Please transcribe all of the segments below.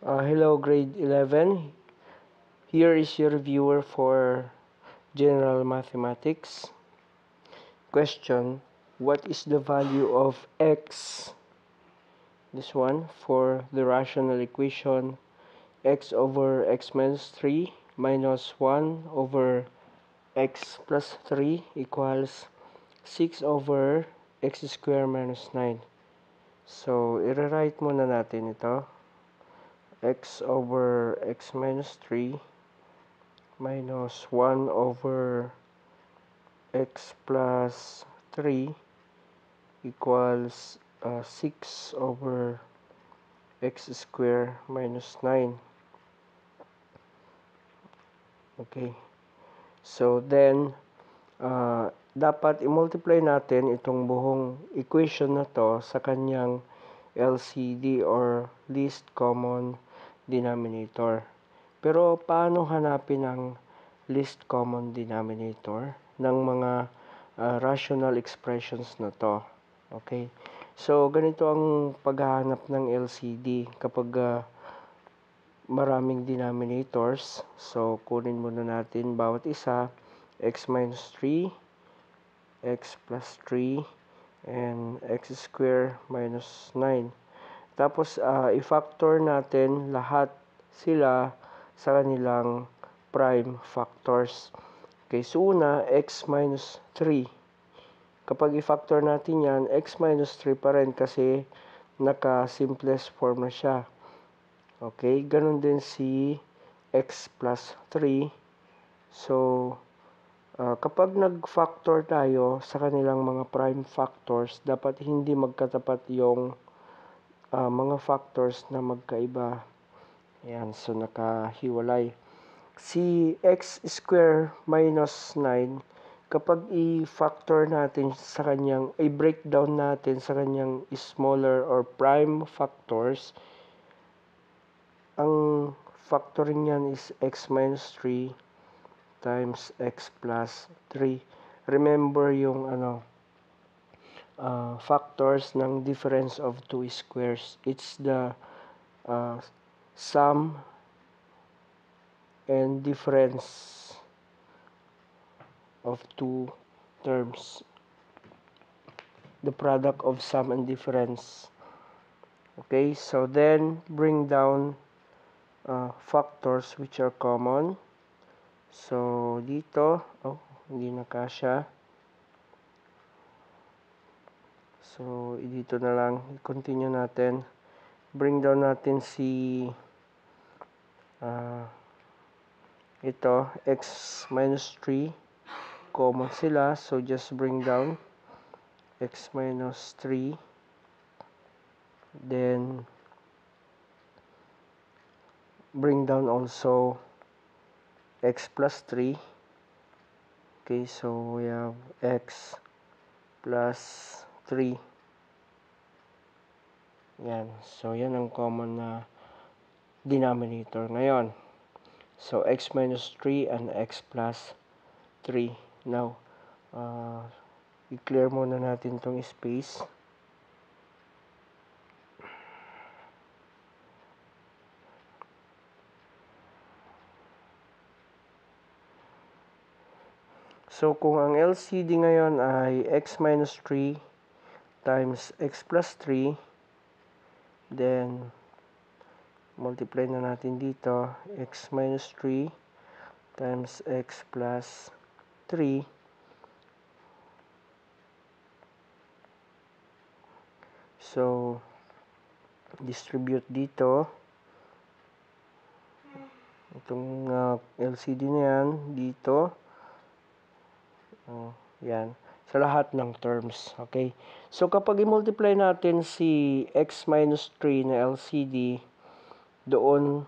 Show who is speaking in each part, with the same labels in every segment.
Speaker 1: Hello, grade 11. Here is your reviewer for general mathematics. Question: what is the value of x? This one for the rational equation x over x minus 3 minus 1 over x plus 3 equals 6 over x squared minus 9. So, i-rewrite muna natin ito. X over x minus 3 minus 1 over x plus 3 equals 6 over x squared minus 9. Okay. So, then, dapat i-multiply natin itong buong equation na to sa kanyang LCD or least common denominator. Pero, paano hanapin ang least common denominator ng mga rational expressions na to? Okay? So, ganito ang paghahanap ng LCD kapag maraming denominators. So, kunin muna natin bawat isa, x minus 3, x plus 3, and x squared minus 9. Tapos, i-factor natin lahat sila sa kanilang prime factors. Okay, so una, x minus 3. Kapag i-factor natin yan, x minus 3 pa rin kasi naka-simplest form na siya. Okay, ganun din si x plus 3. So, kapag nag-factor tayo sa kanilang mga prime factors, dapat hindi magkatapat yung mga factors na magkaiba. Ayan, so nakahiwalay. Si x squared minus 9, kapag i-factor natin sa kanyang, i-breakdown natin sa kanyang smaller or prime factors, ang factoring niyan is x minus 3 times x plus 3. Remember yung factors ng difference of two squares. It's the sum and difference of two terms. The product of sum and difference. Okay, so then bring down factors which are common. So, dito, hindi na kasya. So, dito na lang, i-continue natin. Bring down natin si ito, x minus 3. Common sila, so just bring down x minus 3. Then, bring down also x plus 3. Okay, so we have x plus 3. Yan. So, yan ang common na denominator ngayon. So, x minus 3 and x plus 3. Now, i-clear muna natin itong space. So, kung ang LCD ngayon ay x minus 3 times x plus 3, then, multiply na natin dito, x minus 3 times x plus 3. So, distribute dito. Itong LCD na yan, dito. Yan. Sa lahat ng terms. Okay? So, kapag i-multiply natin si x minus 3 na LCD, doon,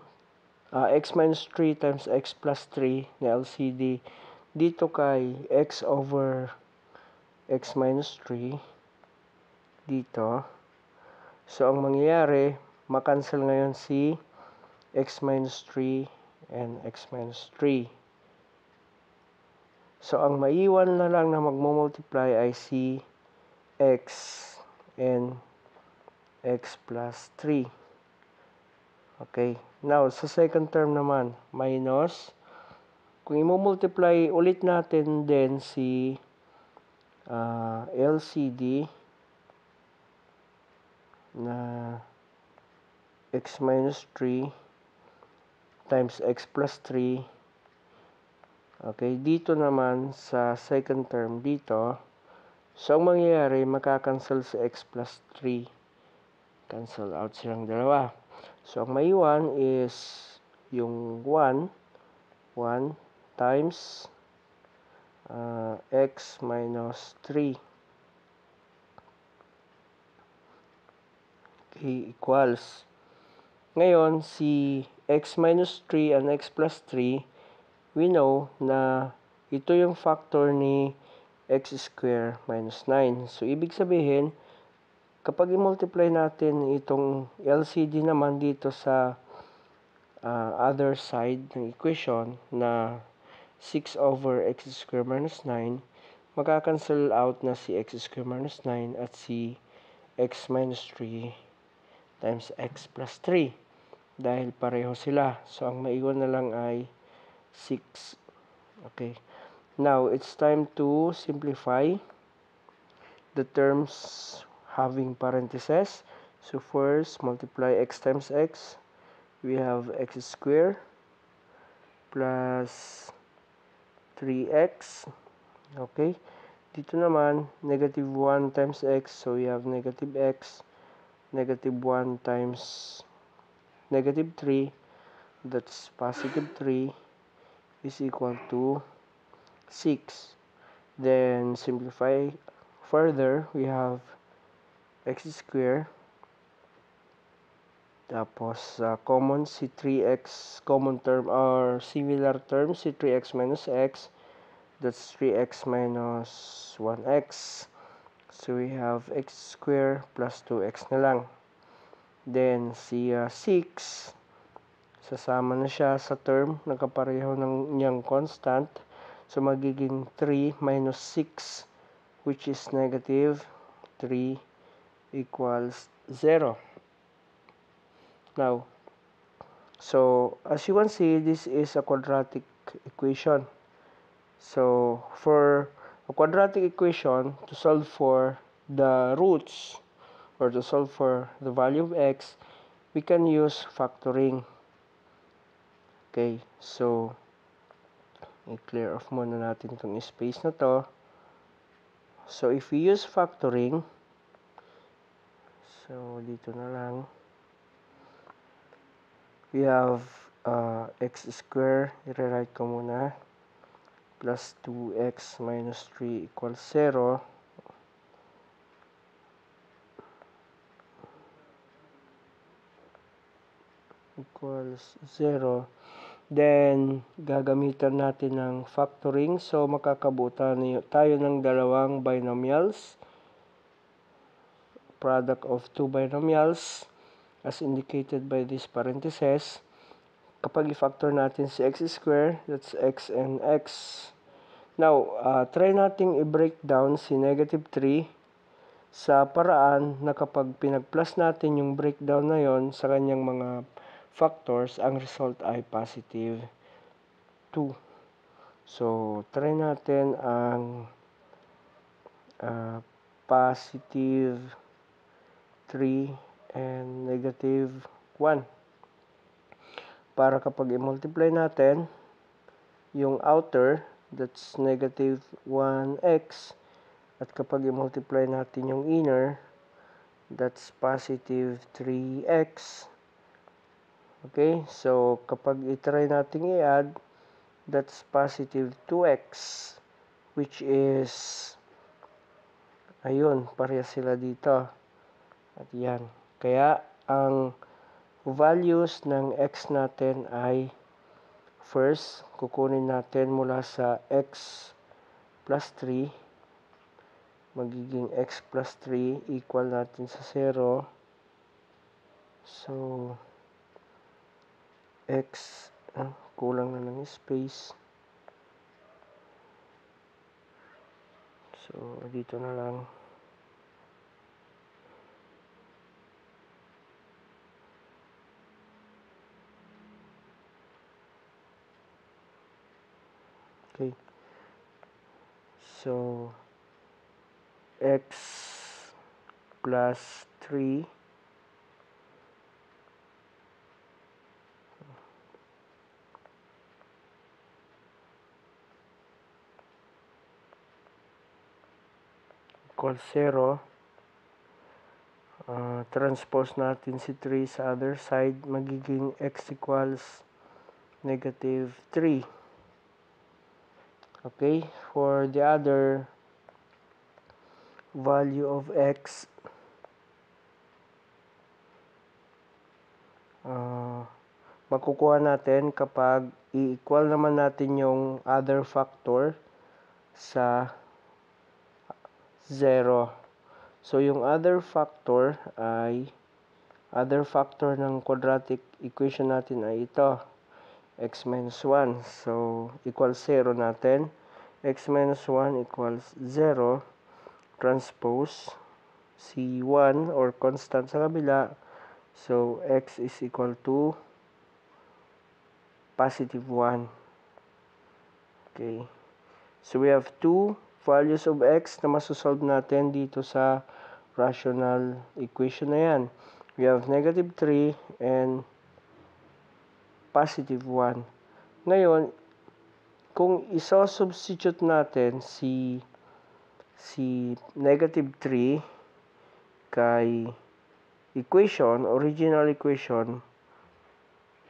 Speaker 1: x minus 3 times x plus 3 na LCD, dito kay x over x minus 3, dito. So, ang mangyayari, makancel ngayon si x minus 3 and x minus 3. So, ang maiwan na lang na magmumultiply ay si x and x plus 3. Okay. Now, sa second term naman, minus, kung i-multiply ulit natin din si LCD na x minus 3 times x plus 3. Okay, dito naman sa second term dito, so ang mangyayari, makakancel si x plus 3. Cancel out silang dalawa. So, ang maiwan is yung 1 times x minus 3. Okay, equals. Ngayon, si x minus 3 and x plus 3, we know na ito yung factor ni x square minus 9. So, ibig sabihin, kapag i-multiply natin itong LCD naman dito sa other side ng equation na 6 over x square minus 9, magkakancel out na si x square minus 9 at si x minus 3 times x plus 3 dahil pareho sila. So, ang maiwan na lang ay 6. Okay. Now, it's time to simplify the terms having parentheses. So, first, multiply x times x. We have x squared plus 3x. Okay. Dito naman, negative 1 times x. So, we have negative x. Negative 1 times negative 3. That's positive 3 is equal to 6. Then, simplify further. We have x squared. Tapos, common si 3x, common term or similar term si 3x minus x. That's 3x minus 1x. So, we have x squared plus 2x na lang. Then, si 6, sasama na siya sa term, nagkapareho ng niyang constant. So, magiging 3 minus 6, which is negative 3 equals 0. Now, so, as you can see, this is a quadratic equation. So, for a quadratic equation, to solve for the roots, or to solve for the value of x, we can use factoring. Okay, so, i-clear off muna natin itong space na to. So, if we use factoring, so, dito na lang, we have x squared, i-rewrite ko muna, plus 2x minus 3 equals 0. Equals 0. Then, gagamitan natin ng factoring. So, makakabuta tayo ng dalawang binomials. Product of two binomials as indicated by this parentheses. Kapag i-factor natin si x squared, that's x and x. Now, try nating i-break down si negative 3 sa paraan na kapag pinag-plus natin yung breakdown na yon sa kanyang mga factors, ang result ay positive 2. So, try natin ang positive 3 and negative 1. Para kapag i-multiply natin, yung outer, that's negative 1x. At kapag i-multiply natin yung inner, that's positive 3x. Okay, so kapag i-try natin i-add, that's positive 2x, which is, ayun, parehas sila dito. At yan. Kaya, ang values ng x natin ay, first, kukunin natin mula sa x plus 3, magiging x plus 3 equal natin sa 0. So, x, kulang na ng space. So, dito na lang. Okay. So, x plus 3 equals 0. Transpose natin si 3 sa other side, magiging x equals negative 3. Okay, for the other value of x, makukuha natin kapag i-equal naman natin yung other factor sa 0. So, yung other factor ng quadratic equation natin ay ito, x minus 1. So, equals 0 natin. X minus 1 equals 0. Transpose C1 or constant sa kabila. So, x is equal to positive 1. Okay. So, we have two values of x na masosolve natin dito sa rational equation na yan. We have negative 3 and positive 1. Ngayon, kung iso-substitute natin si negative 3 kay original equation,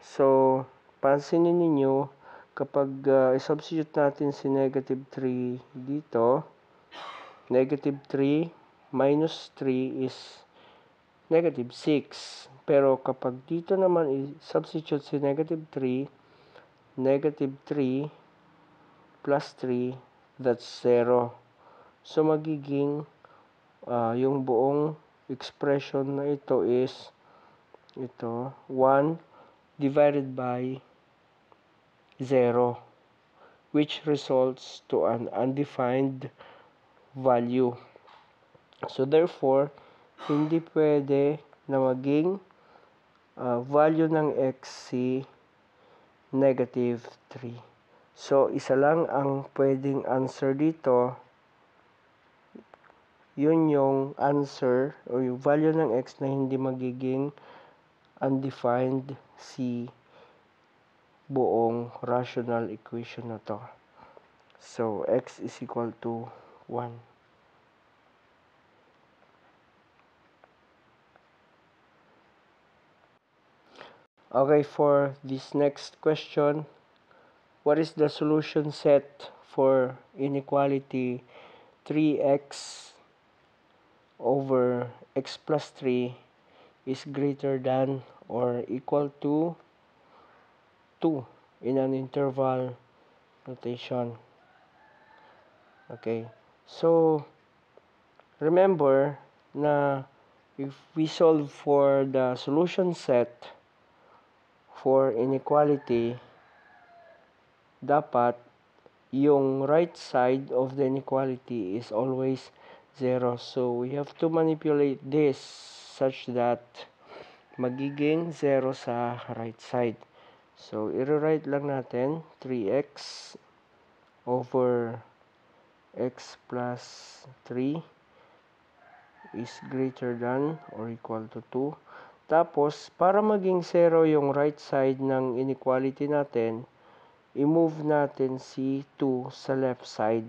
Speaker 1: so, pansinin ninyo, kapag i-substitute natin si negative 3 dito, negative 3 minus 3 is negative 6. Pero kapag dito naman i-substitute si negative 3 plus 3, that's 0. So, magiging yung buong expression na ito is 1 divided by 0, which results to an undefined value. So, therefore, hindi pwede na maging value ng x si negative 3. So, isa lang ang pwedeng answer dito. Yun yung answer o yung value ng x na hindi magiging undefined si buong rational equation na to. So, x is equal to 1. Okay, for this next question, what is the solution set for inequality 3x over x plus 3 is greater than or equal to 2 in an interval notation? Okay, so remember na if we solve for the solution set for inequality, dapat yung right side of the inequality is always 0. So, we have to manipulate this such that magiging 0 sa right side. So, i-rewrite lang natin 3x over x plus 3 is greater than or equal to 2. Tapos, para maging 0 yung right side ng inequality natin, i-move natin si 2 sa left side.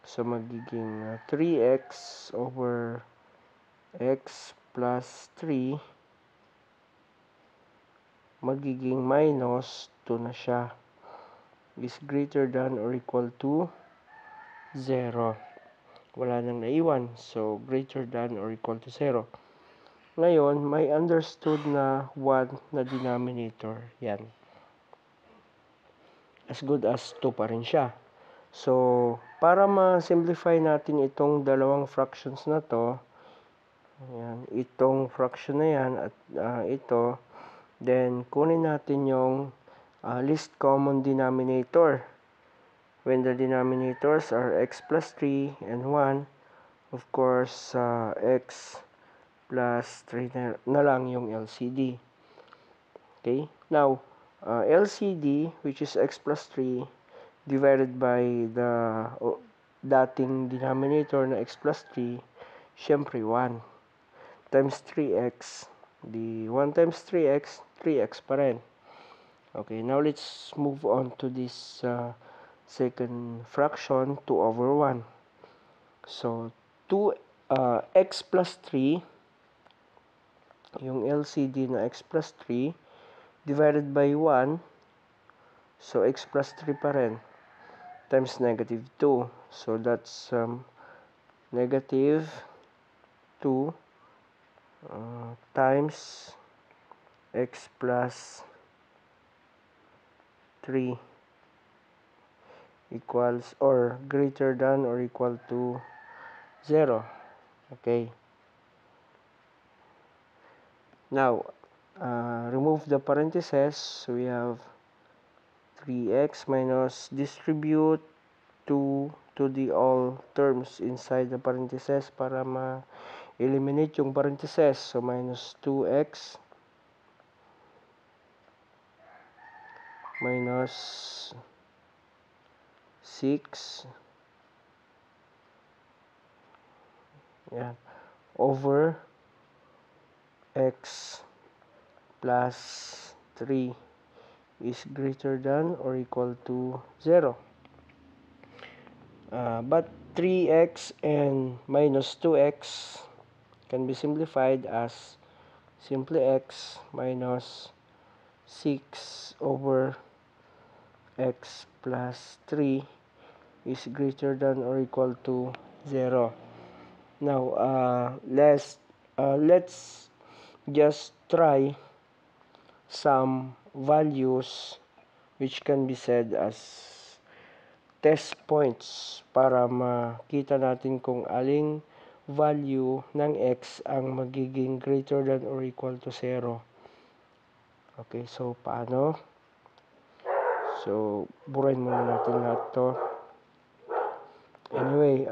Speaker 1: So, magiging 3x over x plus 3 magiging minus 2 na siya. Is greater than or equal to 0. Wala nang naiwan. So, greater than or equal to 0. Ngayon, may understood na 1 na denominator. Yan. As good as 2 pa rin siya. So, para ma-simplify natin itong dalawang fractions na to, yan, itong fraction na yan at ito, then kunin natin yung least common denominator. When the denominators are x plus 3 and 1, of course, x plus 3 na lang yung LCD. Okay? Now, LCD, which is x plus 3, divided by the dating denominator na x plus 3, syempre 1. Times 3x, di 1 times 3x, 3x pa rin. Okay, now let's move on to this second fraction, 2 over 1. So, x plus 3, yung LCD na x plus 3, divided by 1, so x plus 3 pa rin, times negative 2. So, that's negative 2 times x plus 3 equals or greater than or equal to 0. Okay. Now, remove the parentheses. So, we have 3x minus distribute 2 to the all terms inside the parentheses para ma-eliminate yung parentheses. So, minus 2x minus 6 over x plus 3 is greater than or equal to 0. But 3x and minus 2x can be simplified as simply x minus 6 over x plus 3 is greater than or equal to 0. Now, let's just try some values which can be said as test points para makita natin kung aling value ng x ang magiging greater than or equal to 0. Okay, so paano? So, burahin muna natin lahat to. Anyway,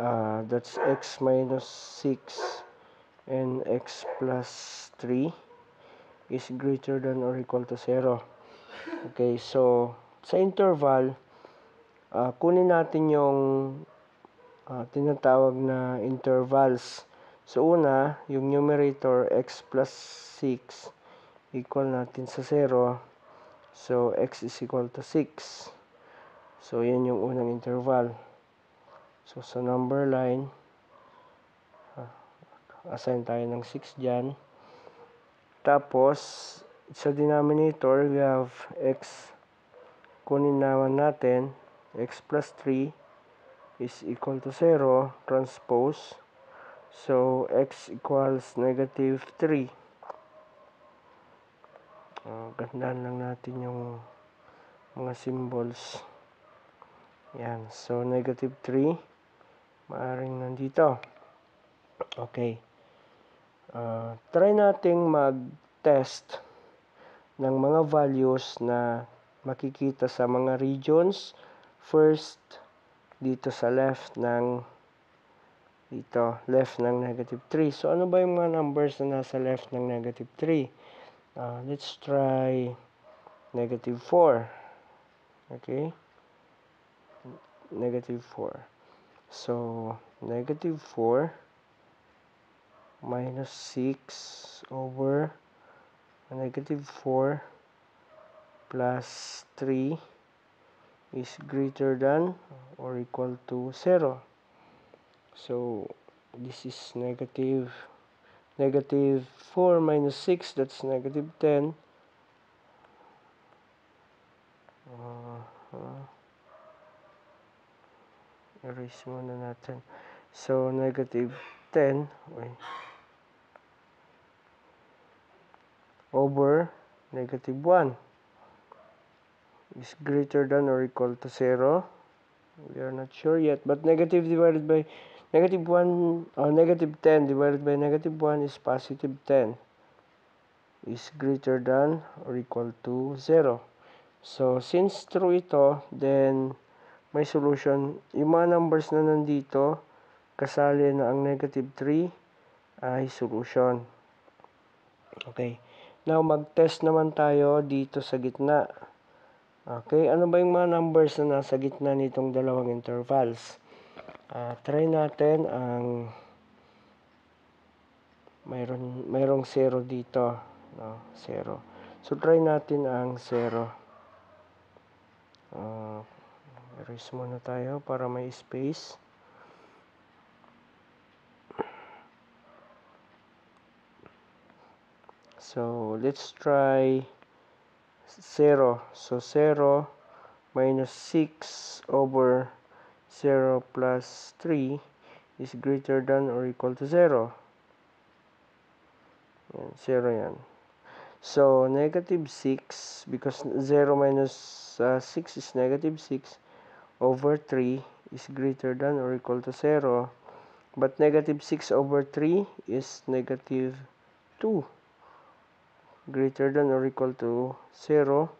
Speaker 1: that's x minus 6 and x plus 3 is greater than or equal to 0. Okay, so sa interval, kunin natin yung tinatawag na intervals. So, una, yung numerator x plus 6 equal natin sa 0. So, x is equal to 6. So, yan yung unang interval. So, sa number line, assign tayo ng 6 dyan. Tapos, sa denominator, we have x. Kunin naman natin, x plus 3 is equal to 0, transpose. So, x equals negative 3. Gandaan lang natin yung mga symbols. Yan. So, negative 3. Maaring nandito. Okay. Try nating mag-test ng mga values na makikita sa mga regions. First, dito sa left ng negative 3. So, ano ba yung mga numbers na nasa left ng negative 3? Let's try negative 4. Okay? Negative 4. So, negative 4 minus 6 over negative 4 plus 3 is greater than or equal to 0. So, this is negative 4 minus 6, that's negative 10. Erase muna natin. So, negative 10 over negative 1 is greater than or equal to 0. We are not sure yet, but negative divided by negative 1, negative 10 divided by negative 1 is positive 10. Is greater than or equal to 0. So, since true ito, then may solution. Yung mga numbers na nandito, kasali na ang negative 3 ay solution. Okay. Now, mag-test naman tayo dito sa gitna. Okay, ano ba yung mga numbers na nasa gitna nitong dalawang intervals? Try natin ang mayroong 0 dito, no? 0. So try natin ang 0. Erase muna tayo para may space. So let's try 0. So 0 minus 6 over 0 plus 3 is greater than or equal to 0. Yan, 0 yan. So, negative 6, because 0 minus 6 is negative 6, over 3 is greater than or equal to 0. But negative 6 over 3 is negative 2. Greater than or equal to 0.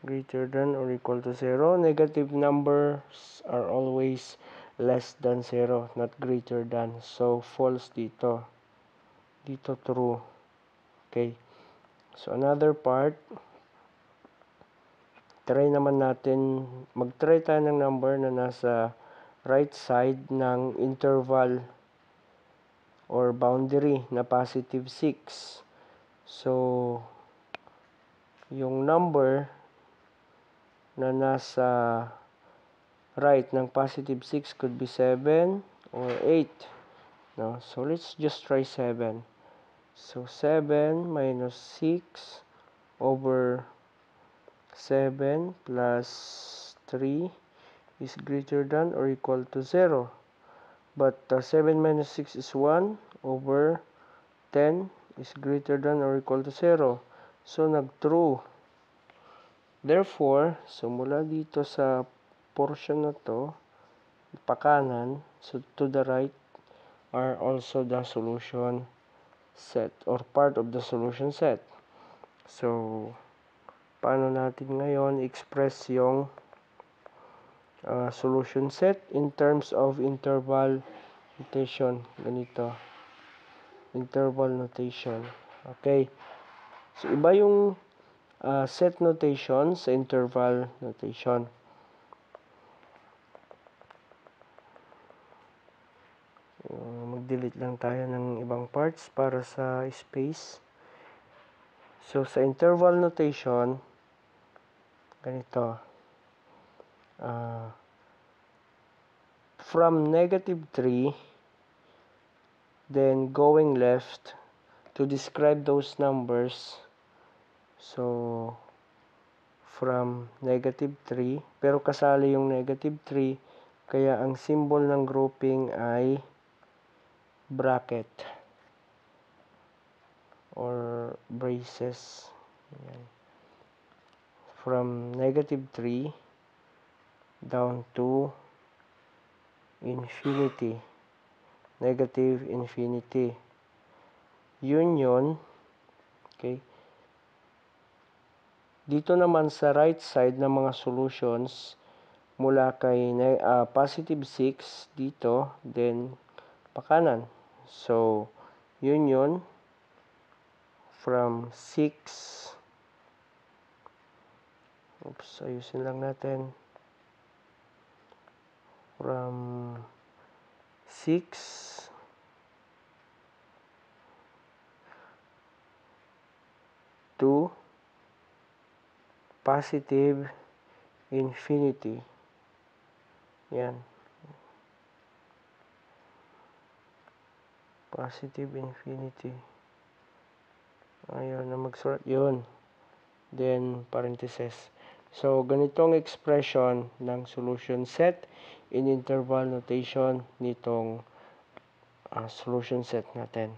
Speaker 1: Greater than or equal to 0. Negative numbers are always less than 0, not greater than. So, false dito. Dito true. Okay. So, another part. Try naman natin, mag-try tayo ng number na nasa right side ng interval or boundary na positive 6. So, yung number na nasa right ng positive 6 could be 7 or 8. No? So, let's just try 7. So, 7 minus 6 over 7 plus 3 is greater than or equal to 0. But 7 minus 6 is 1 over 10 is greater than or equal to 0. So, nag-true. Therefore, so mula dito sa portion na to, pakanan, so to the right are also the solution set or part of the solution set. So, paano natin ngayon express yung solution set in terms of interval notation? Ganito. Interval notation. Okay. So, iba yung set notation sa interval notation. Mag-delete lang tayo ng ibang parts para sa space. So, sa interval notation, ganito. From negative 3, then going left to describe those numbers. So, from negative 3, pero kasali yung negative 3, kaya ang symbol ng grouping ay bracket or braces. Ayan. From negative 3 down to infinity. Negative infinity. Yun. Okay. Dito naman sa right side ng mga solutions, mula kay positive 6 dito, then pakanan. So, yun. From 6, ayusin lang natin. From 6 to positive infinity. Yan. Positive infinity. Ayaw na magsulat. Yun. Then, parenthesis. So, ganitong expression ng solution set in interval notation nitong solution set natin.